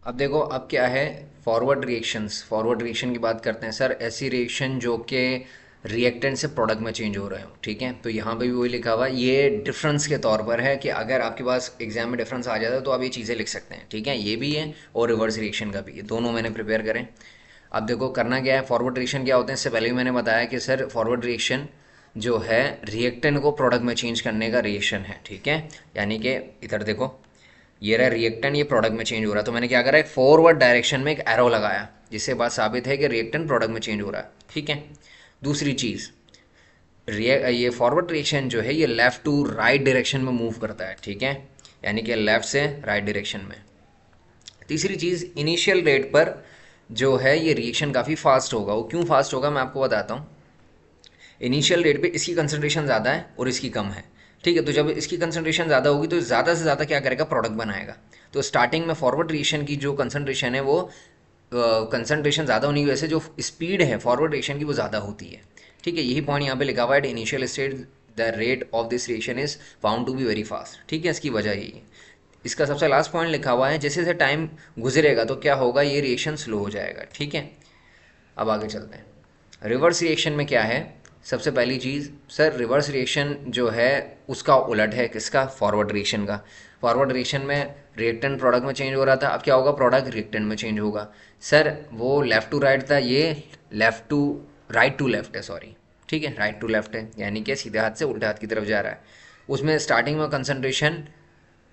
अब देखो, अब क्या है, फॉरवर्ड रिएक्शंस, फॉरवर्ड रिएक्शन की बात करते हैं सर। ऐसी रिएक्शन जो कि रिएक्टेंट से प्रोडक्ट में चेंज हो रहे हो, ठीक है। तो यहाँ पे भी वही लिखा हुआ है, ये डिफरेंस के तौर पर है कि अगर आपके पास एग्जाम में डिफरेंस आ जाता है तो आप ये चीज़ें लिख सकते हैं, ठीक है। ये भी है और रिवर्स रिएक्शन का भी, ये दोनों मैंने प्रिपेयर करें। अब देखो करना क्या है, फॉरवर्ड रिएक्शन क्या होते हैं, इससे पहले भी मैंने बताया कि सर फॉरवर्ड रिएक्शन जो है रिएक्टेंट को प्रोडक्ट में चेंज करने का रिएक्शन है, ठीक है। यानी कि इधर देखो, ये रहा रिएक्टेंट, ये प्रोडक्ट में चेंज हो रहा है, तो मैंने क्या करा, एक फॉरवर्ड डायरेक्शन में एक एरो लगाया, जिससे बात साबित है कि रिएक्टेंट प्रोडक्ट में चेंज हो रहा है, ठीक है। दूसरी चीज़, ये फॉरवर्ड रिएक्शन जो है ये लेफ़्ट टू राइट डायरेक्शन में मूव करता है, ठीक है। यानी कि लेफ़्ट से राइट डायरेक्शन में। तीसरी चीज़, इनिशियल रेट पर जो है ये रिएक्शन काफ़ी फास्ट होगा। वो क्यों फास्ट होगा मैं आपको बताता हूँ। इनिशियल रेट पे इसकी कंसंट्रेशन ज़्यादा है और इसकी कम है, ठीक है। तो जब इसकी कंसंट्रेशन ज़्यादा होगी तो ज़्यादा से ज़्यादा क्या करेगा, प्रोडक्ट बनाएगा। तो स्टार्टिंग में फॉरवर्ड रिएक्शन की जो कंसंट्रेशन है वो कंसंट्रेशन ज़्यादा होने की वजह से जो स्पीड है फॉरवर्ड रिएक्शन की वो ज़्यादा होती है, ठीक है। यही पॉइंट यहाँ पे लिखा हुआ है, initial stage the rate of this reaction is found to be very fast, ठीक है। इसकी वजह यही है। इसका सबसे लास्ट पॉइंट लिखा हुआ है, जैसे जैसे टाइम गुजरेगा तो क्या होगा, ये रिएक्शन स्लो हो जाएगा, ठीक है। अब आगे चलते हैं। रिवर्स रिएक्शन में क्या है, सबसे पहली चीज़ सर, रिवर्स रिएक्शन जो है उसका उलट है, किसका, फॉरवर्ड रिएक्शन का। फॉरवर्ड रिएक्शन में रिएक्टेंट प्रोडक्ट में चेंज हो रहा था, अब क्या होगा, प्रोडक्ट रिएक्टेंट में चेंज होगा। सर वो लेफ़्ट टू राइट था, ये left to right to left है, सॉरी, ठीक है, राइट टू लेफ़्ट है, यानी कि सीधे हाथ से उल्टे हाथ की तरफ जा रहा है। उसमें स्टार्टिंग में कंसंट्रेशन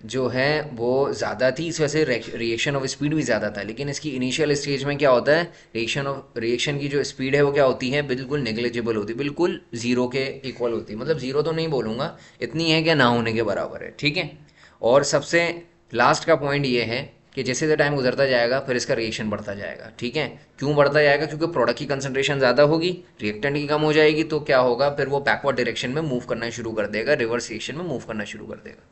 जो है वो ज़्यादा थी, इस वजह से रिएक्शन ऑफ स्पीड भी ज़्यादा था। लेकिन इसकी इनिशियल स्टेज में क्या होता है, रिएक्शन की जो स्पीड है वो क्या होती है, बिल्कुल नेग्लिजिबल होती है, बिल्कुल ज़ीरो के इक्वल होती है। मतलब ज़ीरो तो नहीं बोलूँगा, इतनी है कि ना होने के बराबर है, ठीक है। और सबसे लास्ट का पॉइंट ये है कि जैसे जैसे टाइम गुजरता जाएगा फिर इसका रिएक्शन बढ़ता जाएगा, ठीक है। क्यों बढ़ता जाएगा, क्योंकि प्रोडक्ट की कंसंट्रेशन ज़्यादा होगी, रिएक्टेंट की कम हो जाएगी, तो क्या होगा, फिर वो बैकवर्ड डायरेक्शन में मूव करना शुरू कर देगा, रिवर्स रिएक्शन में मूव करना शुरू कर देगा।